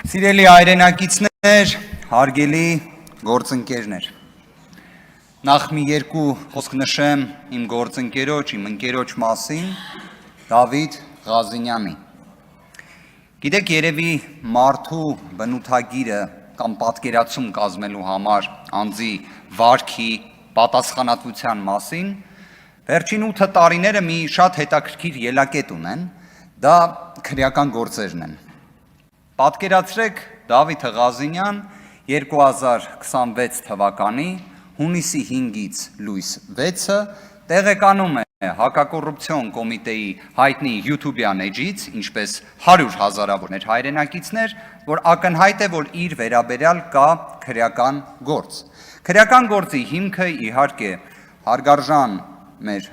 Սիրելի հայրենակիցներ, հարգելի գործընկերներ, նախ մի երկու խոսք նշեմ իմ գործընկերոջ, իմ ընկերոջ մասին, Դավիթ Ղազինյանի։ Գիտեք, երևի մարդու բնութագիրը կամ պատկերացում կազմելու համար անձի վարքի, պատասխանատվության մասին, վերջին 8 տարիները մի շատ հետաքրքիր ելակետ ունեն, դա քրեական գործերն են։ Պատկերացրեք Դավիթ Ղազինյան 2026 թվականի հունիսի 5-ից լույս 6-ը տեղեկանում է հակակոռուպցիոն կոմիտեի հայտնի YouTube-յան էջից, ինչպես 100 հազարավոր հայրենակիցներ, որ ակնհայտ է, որ իր վերաբերյալ կա քրեական գործ։ Քրեական գործի հիմքը իհարկե հարգարժան մեր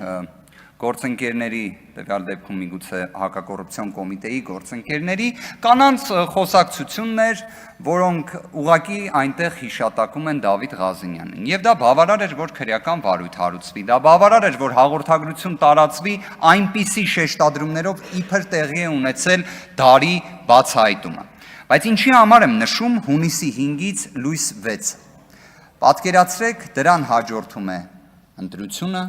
գործընկերների, տվյալ դեպքում միգուցե հակակոռուպցիոն կոմիտեի գործընկերների կանանց խոսակցությունն էր, որոնք ուղղակի այնտեղ հիշատակում են Դավիթ Ղազինյանին։ Եվ դա բավարար էր, որ քրեական վարույթ հարուցվի, դա բավարար էր, որ հաղորդագրություն տարածվի այնպիսի շեշտադրումներով, իբր տեղի է ունեցել դարի բացահայտումը։ Բայց ինչի համար եմ նշում հունիսի 5-ից լույս 6։ Պատկերացրեք, դրան հաջորդում է ընտրությունը,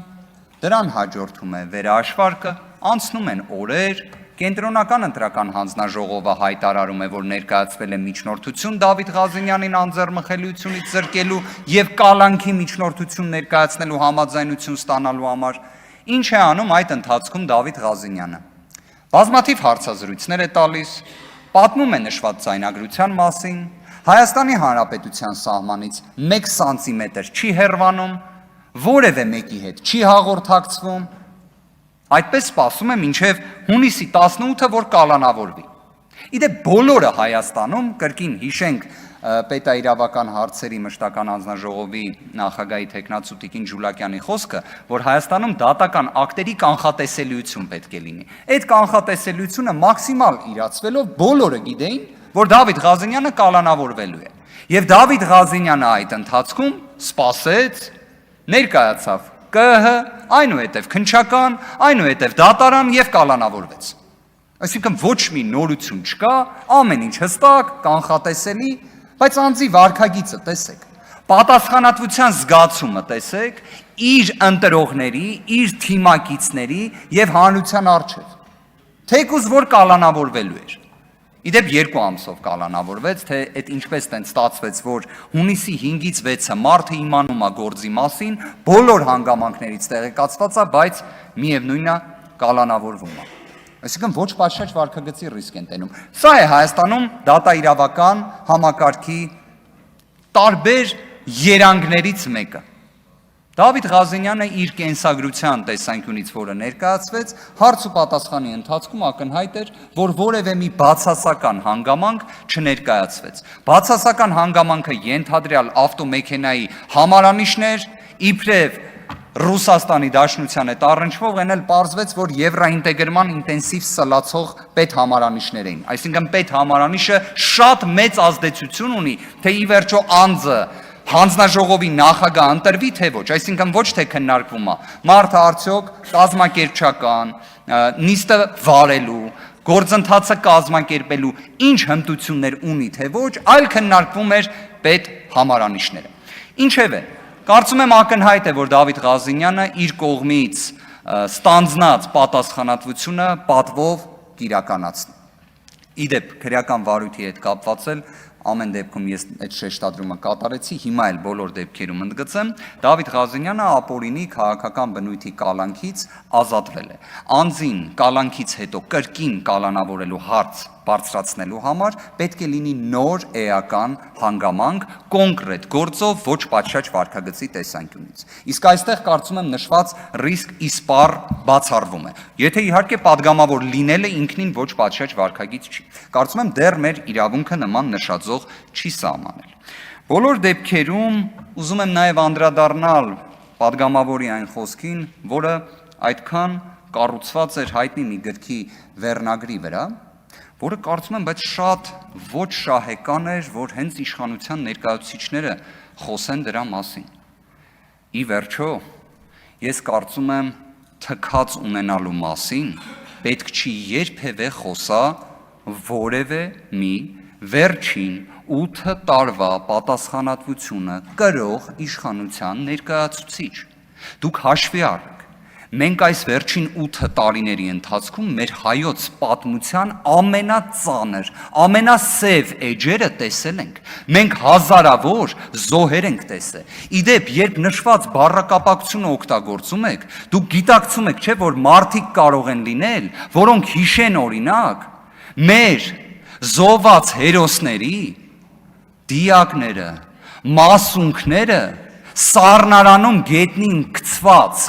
դրան հաջորդում է վերահաշվարկը, անցնում են օրեր, կենտրոնական ընտրական հանձնաժողովը հայտարարում է, որ ներկայացվել է միջնորդություն Դավիթ Ղազինյանին անձեռմխելիությունից զրկելու եւ կալանքի միջնորդություն ներկայացնելու համաձայնություն ստանալու համար։ Ինչ է անում այդ ընթացքում Դավիթ Ղազինյանը։ Բազմաթիվ հարցազրույցներ է տալիս, պատմում է նշված ձայնագրության մասին, Հայաստանի Հանրապետության սահմանից 1 սանտիմետր չի հեռվանում, որևէ մեկի հետ չի հաղորդակցվում, այդպես սպասում է մինչև հունիսի 18-ը, որ կալանավորվի։ Իդեպ բոլորը Հայաստանում, կրկին հիշենք պետաիրավական հարցերի մշտական հանձնաժողովի նախագահի թեկնածու Տիկին Ջուլակյանի խոսքը, որ Հայաստանում դատական ակտերի կանխատեսելիություն պետք է լինի։ Այդ կանխատեսելիությունը մաքսիմալ իրացվելով բոլորը գիտեին, որ Դավիթ Ղազինյանը կալանավորվելու է։ Եվ Դավիթ Ղազինյանը այդ ընթացքում սպասեց, ներկայացավ ԿՀ, այնուհետև քննչական, այնուհետև դատարան եւ կալանավորվեց։ Այսինքն ոչ մի նորություն չկա, ամեն ինչ հստակ, կանխատեսելի, բայց անձի վարքագիծը տեսեք, պատասխանատվության զգացումը տեսեք, իր ընտրողների, իր թիմակիցների եւ հանրության առջեւ։ Թեկուզ որ կալանավորվելու էր։ Իդեպ 2 ամսով կալանավորվեց, թե այդ ինչպես տենց ստացվեց, որ հունիսի 5-ից 6-ը մարդը իմանում է գործի մասին, բոլոր հանգամանքներից տեղեկացված է, բայց միևնույնն է կալանավորվում է։ Այսինքն ոչ պատշաճ վարքագծի ռիսկ են տենում։ Սա է Հայաստանում դատաիրավական համակարգի տարբեր երանգներից մեկը։ Դավիթ Ղազինյանը իր կենսագրության տեսանկյունից, որը ներկայացվեց, հարց ու պատասխանի ընթացքում ակնհայտ էր, որ որևէ մի բացասական հանգամանք չներկայացվեց։ Բացասական հանգամանքը ենթադրյալ ավտոմեքենայի համարանիշներ, իբրև Ռուսաստանի Դաշնության հետ առնչվող, այն էլ պարզվեց, որ եվրոինտեգրման ինտենսիվ սլացող պետհամարանիշներ էին։ Այսինքն պետհամարանիշը շատ մեծ ազդեցություն ունի, թե ի վերջո անձը հանձնաժողովի նախագահ ընտրվի, թե ոչ, այսինքն ոչ թե քննարկվում է, մարդը արդյոք կազմակերպչական, նիստը վարելու, գործընթացը կազմակերպելու ինչ հմտություններ ունի, թե ոչ, այլ քննարկվում էր պետ համարանիշները։ Ինչևէ, կարծում եմ ակնհայտ է, որ Դավիթ Ղազինյանը իր կողմից ստանձնած պատասխանատվությունը պատվով կիրականացնի։ Իդեպ քրեական վարույթի հետ կապված էլ ամեն դեպքում ես այդ շեշտադրումը կատարեցի, հիմա էլ բոլոր դեպքերում ընդգծեմ, Դավիթ Ղազինյանը ապօրինի քաղաքական բնույթի կալանքից ազատվել է։ Անձին կալանքից հետո կրկին կալանավորելու հարց բարձրացնելու համար պետք է լինի նոր էական հանգամանք կոնկրետ գործով, ոչ պատշաճ վարքագծի տեսանկյունից։ Իսկ այստեղ կարծում եմ նշված ռիսկ իսպառ բացառվում է։ Եթե իհարկե падգամավոր լինելը ինքնին ոչ պատշաճ վարքագիծ չի։ Կարծում եմ դեռ մեր իրավունքը նման նշաձող չի սահմանել։ Բոլոր դեպքերում ուզում եմ նաև անդրադառնալ падգամավորի այն խոսքին, որը այդքան կառուցված էր հայտնի մի գրքի վերնագրի վրա, որը կարծում եմ, բայց շատ ոչ շահեկան էր, որ հենց իշխանության ներկայացուցիչները խոսեն դրա մասին։ Ի վերջո, ես կարծում եմ, թքած ունենալու մասին պետք չի երբևէ խոսա որևէ մի վերջին 8 տարվա պատասխանատվությունը կրող իշխանության ներկայացուցիչ։ Դուք հաշվի առեք, մենք այս վերջին 8 տարիների ընթացքում մեր հայոց պատմության ամենածանր, ամենասև էջերը տեսել ենք։ Մենք հազարավոր զոհեր ենք տեսել։ Իդեպ, երբ նշված բառակապակցությունը օգտագործում եք, դուք գիտակցում եք, չէ, որ մարդիկ կարող են լինել, որոնք հիշեն օրինակ մեր զոհված հերոսների դիակները, մասունքները սառնարանում գետնին գցված։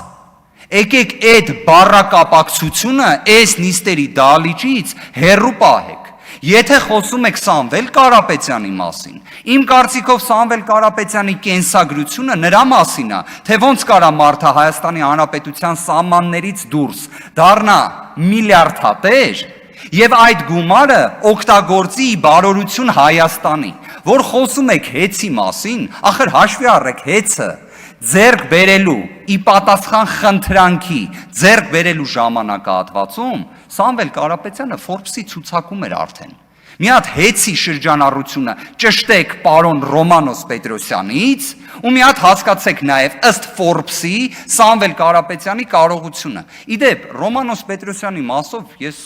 Եկեք այդ բառակապակցությունը այս նիստերի դահլիճից հեռու պահեք։ Եթե խոսում եք Սամվել Կարապետյանի մասին, իմ կարծիքով Սամվել Կարապետյանի կենսագրությունը նրա մասին է, թե ոնց կարա մարդը Հայաստանի Հանրապետության սահմաններից դուրս դառնա միլիարդատեր եւ այդ գումարը օգտագործի բարօրություն Հայաստանի, որ խոսում եք հեծի մասին, ախր հաշվի առեք հեծը ձեռք բերելու ի պատասխան խնդրանքի ձեռք բերելու ժամանակահատվածում Սամվել Կարապետյանը Forbes-ի ցուցակում էր արդեն։ Մի հատ հեծի շրջանառությունը ճշտեք պարոն Ռոմանոս Պետրոսյանից ու մի հատ հասկացեք նաև ըստ Forbes-ի Սամվել Կարապետյանի կարողությունը։ Իդեպ Ռոմանոս Պետրոսյանի մասով ես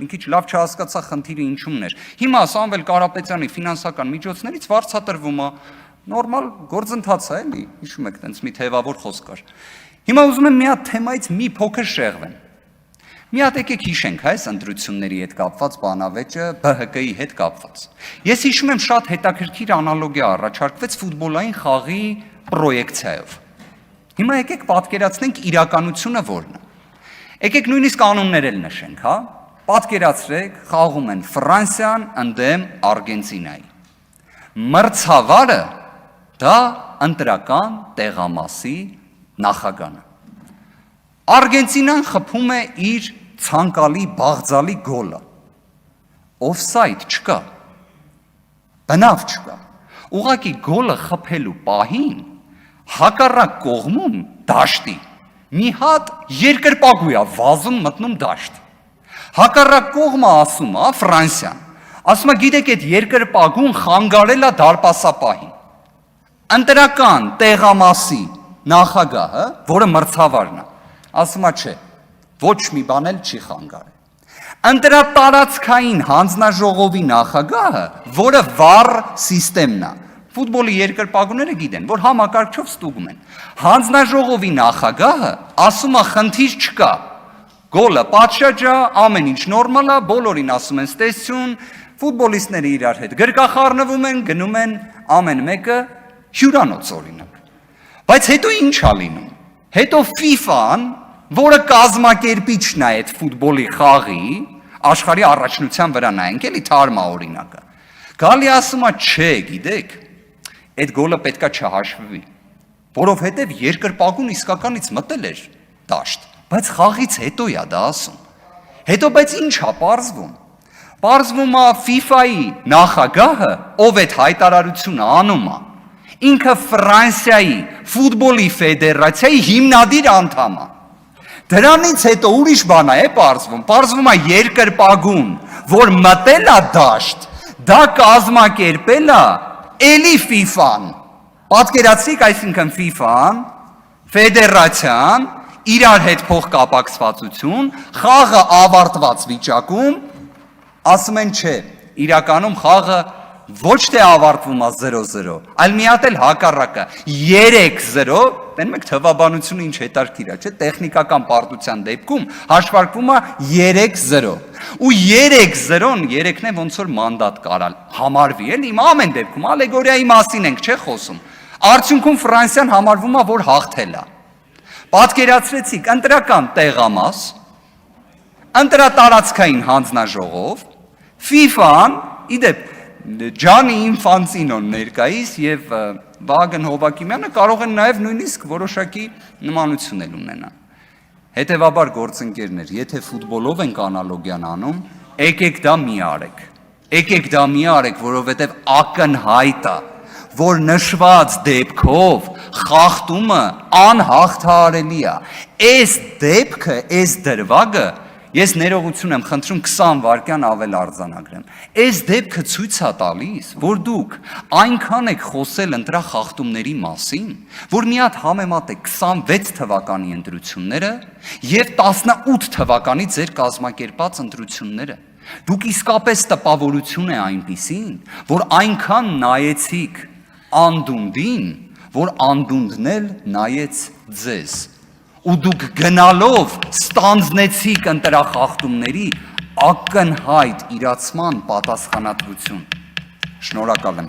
մի քիչ լավ չհասկացա խնդիրը ինչումն էր։ Հիմա Սամվել Կարապետյանի ֆինանսական միջոցներից վարձատրվում է, նորմալ գործընթաց է, էլի, հիշում եք, տենց մի թևավոր խոսք կար։ Հիմա ուզում եմ մի հատ թեմայից մի փոքր շեղվեմ։ Մի հատ եկեք հիշենք այս ընտրությունների հետ կապված բանավեճը ԲՀԿ-ի հետ կապված։ Ես հիշում եմ շատ հետաքրքիր անալոգիա առաջարկվեց ֆուտբոլային խաղի պրոյեկցիայով։ Հիմա եկեք պատկերացնենք իրականությունը որն է։ Եկեք նույնիսկ անուններ էլ նշենք, հա։ Պատկերացրեք, խաղում են Ֆրանսիան ընդդեմ Արգենտինայի։ Մրցավարը դա ընտրական տեղամասի նախագահն է։ Արգենտինան խփում է իր ցանկալի բաղձալի գոլը։ Օֆսայդ չկա։ Բնավ չկա։ Ուղղակի գոլը խփելու պահին հակառակ կողմում դաշտի մի հատ երկրպագու է վազում մտնում դաշտ։ Հակառակ կողմը ասում է Ֆրանսիան։ Ասում է գիտեք այդ երկրպագուն խանգարել է դարպասապահին։ Ընտրական տեղամասի նախագահը, որը մրցավարն է, ասում է չէ, ոչ մի բան էլ չի խանգարել։ Ընտրատարածքային հանձնաժողովի նախագահը, որը վառ սիստեմն է, ֆուտբոլի երկրպագուները գիտեն, որ համակարգչով ստուգում են։ Հանձնաժողովի նախագահը ասում է խնդիր չկա։ Գոլը պատշաճ է, ամեն ինչ նորմալ է, բոլորին ասում են ստեսություն, ֆուտբոլիստները իրար հետ գրկախառնվում են, գնում են ամեն մեկը հյուրանոց օրինակ։ Բայց հետո ինչ է լինում։ Հետո FIFA-ն, որը կազմակերպիչն է այդ ֆուտբոլի խաղի, աշխարհի առաջնության վրա նայենք, էլի թարմա օրինակը։ Գալի ասում է, չէ, գիտեք, այդ գոլը պետքա չհաշվվի, որովհետև երկրպագուն իսկականից մտել էր դաշտ, բայց խաղից հետո է դա ասում։ Հետո բայց ինչ է պարզվում։ Պարզվում է FIFA-ի նախագահը, ով այդ հայտարարությունը անում է, ինքը Ֆրանսիայի ֆուտբոլի ֆեդերացիայի հիմնադիր անդամ է։ Դրանից հետո ուրիշ բան է պարզվում։ Պարզվում է երկրպագուն, որ մտել է դաշտ, դա կազմակերպել է էլի FIFA-ն։ Պատկերացրիք, այսինքն FIFA-ն, ֆեդերացիան, իրար հետ փոխկապակցվածություն, խաղը ավարտված վիճակում, ասում են չէ, իրականում խաղը ոչ թե ավարտվում է 0-0, այլ մի հատ էլ հակառակը 3-0, տենում եք թվաբանությունը ինչ հետարքիր է, չէ, տեխնիկական պարտության դեպքում հաշվարկվում է 3-0, ու 3-0-ն երեքն է ոնց որ մանդատ կարալ համարվի, էլ իմ ամեն դեպքում ալեգորիայի մասին ենք, չէ խոսում, արդյունքում Ֆրանսիան համարվում է, որ հաղթել է, պատկերացրեցիք ընտրական տեղամաս, ընտրատարածքային հանձնաժողով, FIFA-ն, իդեպ Ջանի Ինֆանտինոն ներկայիս եւ Վահագն Հովակիմյանը կարող են նաեւ նույնիսկ որոշակի նմանություն ունենան։ Հետևաբար գործընկերներ, եթե ֆուտբոլով ենք անալոգիան անում, եկեք դա մի արեք։ Եկեք դա մի արեք, որովհետեւ ակնհայտ է, որ նշված դեպքով խախտումը անհաղթահարելի է։ Այս դեպքը, այս դրվագը ես ներողություն եմ խնդրում 20 վայրկյան ավել արձանագրեմ։ Այս դեպքը ցույց է տալիս, որ դուք այնքան եք խոսել ընտրախախտումների մասին, որ մի հատ համեմատեք 26 թվականի ընտրությունները եւ 18 թվականի ձեր կազմակերպած ընտրությունները։ Դուք իսկապես տպավորություն է այնպիսին, որ այնքան նայեցիք անդունդին, որ անդունդն էլ նայեց ձեզ։ Ու դուք գնալով ստանձնեցիք ընտրախախտումների ակնհայտ իրացման պատասխանատվություն։ Շնորհակալ եմ։